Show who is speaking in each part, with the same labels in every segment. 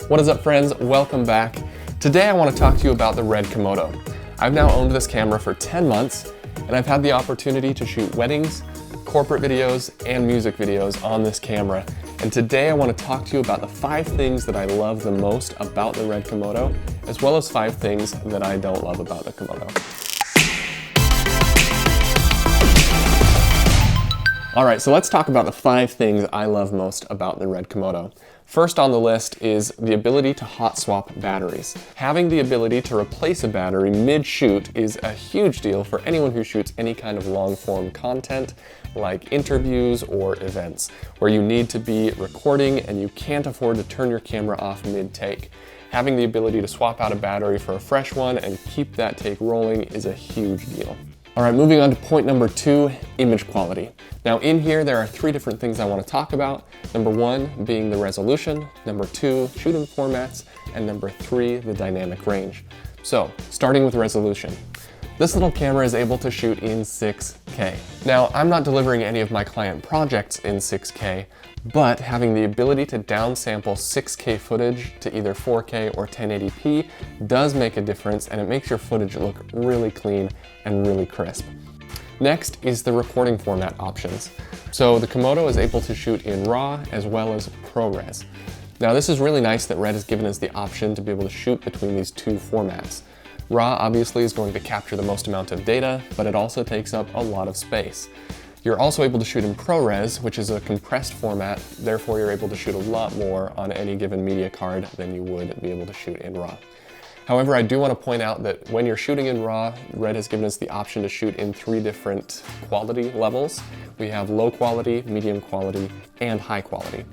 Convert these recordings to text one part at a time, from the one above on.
Speaker 1: What is up, friends? Welcome back. Today I want to talk to you about the Red Komodo. I've now owned this camera for 10 months and I've had the opportunity to shoot weddings, corporate videos, and music videos on this camera. And today I want to talk to you about the 5 things that I love the most about the Red Komodo, as well as 5 things that I don't love about the Komodo. Alright, so let's talk about the 5 things I love most about the Red Komodo. First on the list is the ability to hot swap batteries. Having the ability to replace a battery mid-shoot is a huge deal for anyone who shoots any kind of long-form content like interviews or events, where you need to be recording and you can't afford to turn your camera off mid-take. Having the ability to swap out a battery for a fresh one and keep that take rolling is a huge deal. Alright, moving on to point number 2, image quality. Now in here there are 3 different things I want to talk about. Number 1 being the resolution, number 2 shooting formats, and number 3 the dynamic range. So starting with resolution. This little camera is able to shoot in 6K. Now I'm not delivering any of my client projects in 6K, but having the ability to downsample 6K footage to either 4K or 1080p does make a difference, and it makes your footage look really clean and really crisp. Next is the recording format options. So the Komodo is able to shoot in RAW as well as ProRes. Now this is really nice that Red has given us the option to be able to shoot between these 2 formats. RAW obviously is going to capture the most amount of data, but it also takes up a lot of space. You're also able to shoot in ProRes, which is a compressed format, therefore you're able to shoot a lot more on any given media card than you would be able to shoot in RAW. However, I do want to point out that when you're shooting in RAW, Red has given us the option to shoot in 3 different quality levels. We have low quality, medium quality, and high quality.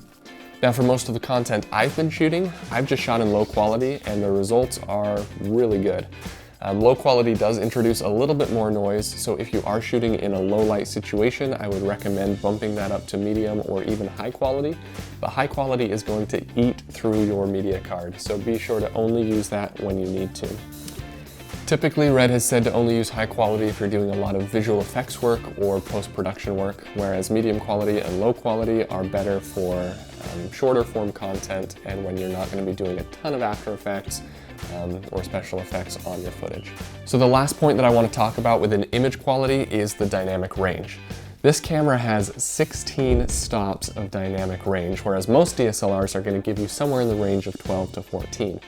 Speaker 1: Now for most of the content I've been shooting, I've just shot in low quality and the results are really good. Low quality does introduce a little bit more noise, so if you are shooting in a low light situation, I would recommend bumping that up to medium or even high quality. But high quality is going to eat through your media card, so be sure to only use that when you need to. Typically, Red has said to only use high quality if you're doing a lot of visual effects work or post-production work, whereas medium quality and low quality are better for shorter form content and when you're not going to be doing a ton of After Effects or special effects on your footage. So the last point that I want to talk about within image quality is the dynamic range. This camera has 16 stops of dynamic range, whereas most DSLRs are going to give you somewhere in the range of 12 to 14.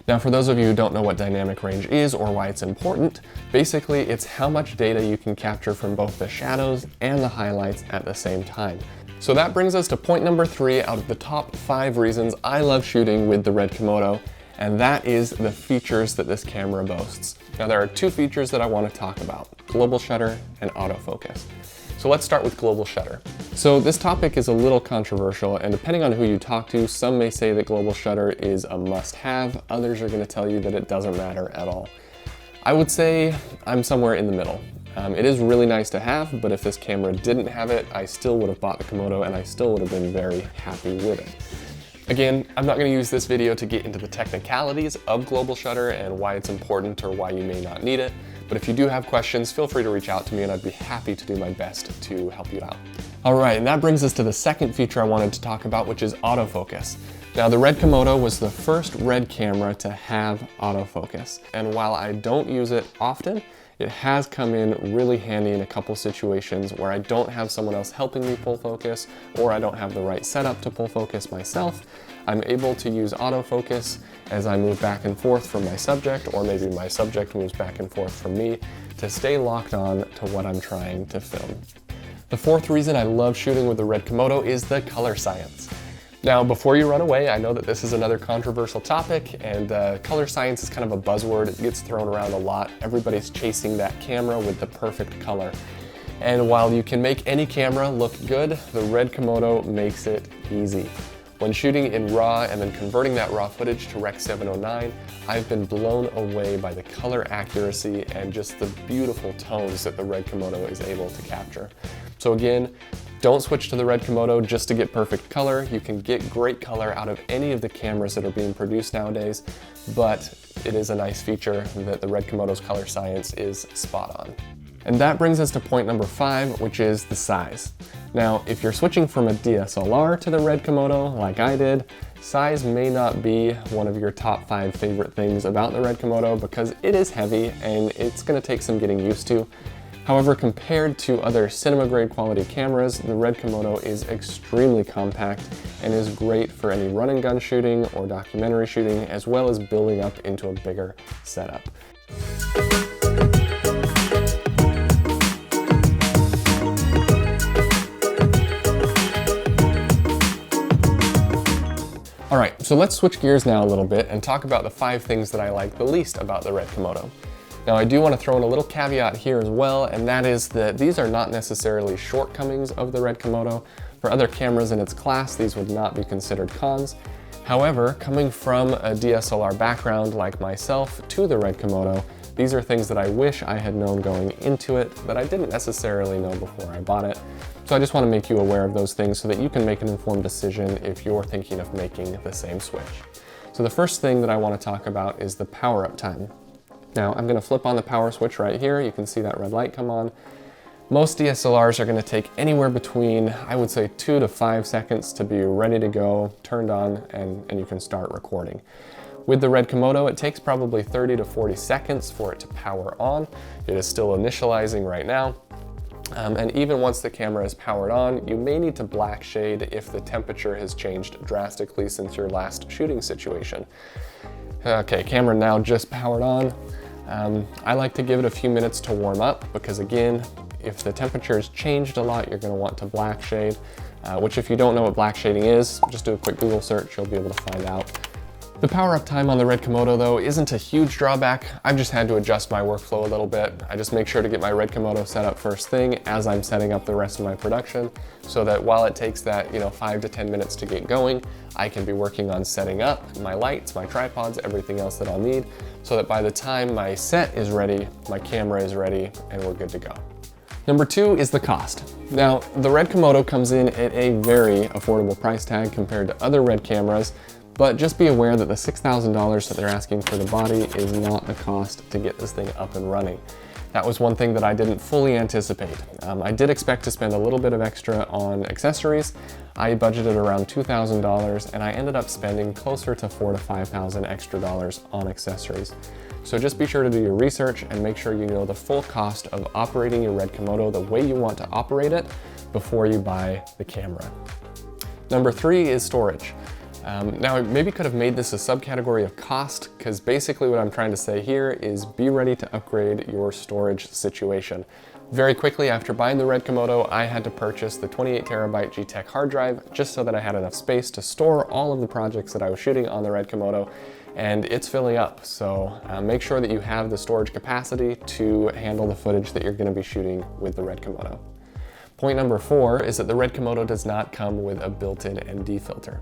Speaker 1: Now for those of you who don't know what dynamic range is or why it's important, basically it's how much data you can capture from both the shadows and the highlights at the same time. So that brings us to point number 3 out of the top 5 reasons I love shooting with the Red Komodo, and that is the features that this camera boasts. Now there are 2 features that I want to talk about, global shutter and autofocus. So let's start with global shutter. So this topic is a little controversial, and depending on who you talk to, some may say that global shutter is a must-have, others are going to tell you that it doesn't matter at all. I would say I'm somewhere in the middle. It is really nice to have, but if this camera didn't have it, I still would have bought the Komodo and I still would have been very happy with it. Again, I'm not going to use this video to get into the technicalities of global shutter and why it's important or why you may not need it, but if you do have questions, feel free to reach out to me and I'd be happy to do my best to help you out. Alright, and that brings us to the second feature I wanted to talk about, which is autofocus. Now the Red Komodo was the first Red camera to have autofocus, and while I don't use it often, it has come in really handy in a couple situations where I don't have someone else helping me pull focus, or I don't have the right setup to pull focus myself. I'm able to use autofocus as I move back and forth from my subject, or maybe my subject moves back and forth from me, to stay locked on to what I'm trying to film. The 4th reason I love shooting with the Red Komodo is the color science. Now, before you run away, I know that this is another controversial topic, and color science is kind of a buzzword. It gets thrown around a lot. Everybody's chasing that camera with the perfect color. And while you can make any camera look good, the Red Komodo makes it easy. When shooting in RAW and then converting that RAW footage to Rec. 709, I've been blown away by the color accuracy and just the beautiful tones that the Red Komodo is able to capture. So again, don't switch to the Red Komodo just to get perfect color. You can get great color out of any of the cameras that are being produced nowadays, but it is a nice feature that the Red Komodo's color science is spot on. And that brings us to point number 5, which is the size. Now, if you're switching from a DSLR to the Red Komodo, like I did, size may not be one of your top 5 favorite things about the Red Komodo because it is heavy and it's going to take some getting used to. However, compared to other cinema grade quality cameras, the Red Komodo is extremely compact and is great for any run and gun shooting or documentary shooting, as well as building up into a bigger setup. All right, so let's switch gears now a little bit and talk about the 5 things that I like the least about the Red Komodo. Now, I do want to throw in a little caveat here as well, and that is that these are not necessarily shortcomings of the Red Komodo. For other cameras in its class, these would not be considered cons. However, coming from a DSLR background like myself to the Red Komodo, these are things that I wish I had known going into it that I didn't necessarily know before I bought it. So I just want to make you aware of those things so that you can make an informed decision if you're thinking of making the same switch. So the first thing that I want to talk about is the power up time. Now I'm going to flip on the power switch right here. You can see that red light come on. Most DSLRs are going to take anywhere between, I would say, 2 to 5 seconds to be ready to go, turned on, and you can start recording. With the Red Komodo, it takes probably 30 to 40 seconds for it to power on. It is still initializing right now. And even once the camera is powered on, you may need to black shade if the temperature has changed drastically since your last shooting situation. Okay, camera now just powered on. I like to give it a few minutes to warm up because, again, if the temperature has changed a lot, you're going to want to black shade, which, if you don't know what black shading is, just do a quick Google search, you'll be able to find out. The power up time on the Red Komodo, though, isn't a huge drawback. I've just had to adjust my workflow a little bit. I just make sure to get my Red Komodo set up first thing as I'm setting up the rest of my production, so that while it takes that 5 to 10 minutes to get going, I can be working on setting up my lights, my tripods, everything else that I'll need, so that by the time my set is ready, my camera is ready, and we're good to go. Number 2 is the cost. Now, the Red Komodo comes in at a very affordable price tag compared to other Red cameras, but just be aware that the $6,000 that they're asking for the body is not a cost to get this thing up and running. That was one thing that I didn't fully anticipate. I did expect to spend a little bit of extra on accessories. I budgeted around $2,000 and I ended up spending closer to $4,000 to $5,000 extra dollars on accessories. So just be sure to do your research and make sure you know the full cost of operating your Red Komodo the way you want to operate it before you buy the camera. Number 3 is storage. Now, I maybe could have made this a subcategory of cost, because basically what I'm trying to say here is be ready to upgrade your storage situation. Very quickly after buying the Red Komodo, I had to purchase the 28 terabyte G-Tech hard drive just so that I had enough space to store all of the projects that I was shooting on the Red Komodo, and it's filling up. So make sure that you have the storage capacity to handle the footage that you're going to be shooting with the Red Komodo. Point number 4 is that the Red Komodo does not come with a built-in ND filter.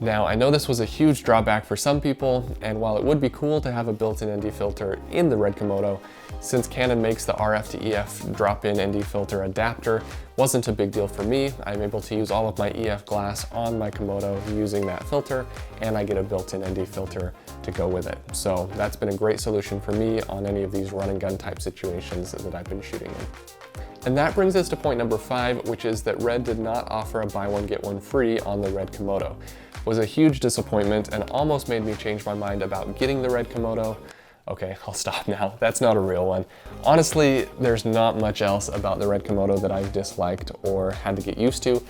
Speaker 1: Now, I know this was a huge drawback for some people, and while it would be cool to have a built-in ND filter in the Red Komodo, since Canon makes the RF to EF drop-in ND filter adapter, wasn't a big deal for me. I'm able to use all of my EF glass on my Komodo using that filter, and I get a built-in ND filter to go with it. So that's been a great solution for me on any of these run and gun type situations that I've been shooting in. And that brings us to point number 5, which is that Red did not offer a buy one get one free on the Red Komodo. It was a huge disappointment and almost made me change my mind about getting the Red Komodo. Okay, I'll stop now. That's not a real one. Honestly, there's not much else about the Red Komodo that I've disliked or had to get used to.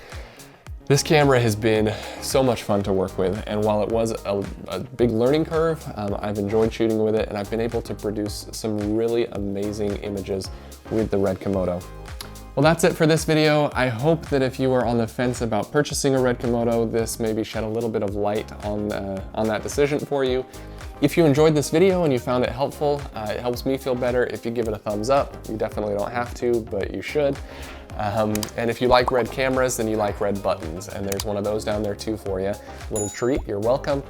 Speaker 1: This camera has been so much fun to work with, and while it was a big learning curve, I've enjoyed shooting with it, and I've been able to produce some really amazing images with the Red Komodo. Well, that's it for this video. I hope that if you were on the fence about purchasing a Red Komodo, this maybe shed a little bit of light on that decision for you. If you enjoyed this video and you found it helpful, it helps me feel better if you give it a thumbs up. You definitely don't have to, but you should. And if you like Red cameras, then you like Red buttons, and there's one of those down there too for you. A little treat, you're welcome.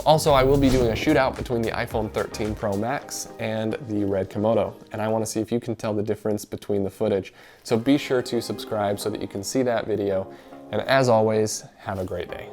Speaker 1: Also, I will be doing a shootout between the iPhone 13 Pro Max and the Red Komodo, and I want to see if you can tell the difference between the footage. So be sure to subscribe so that you can see that video, and as always, have a great day.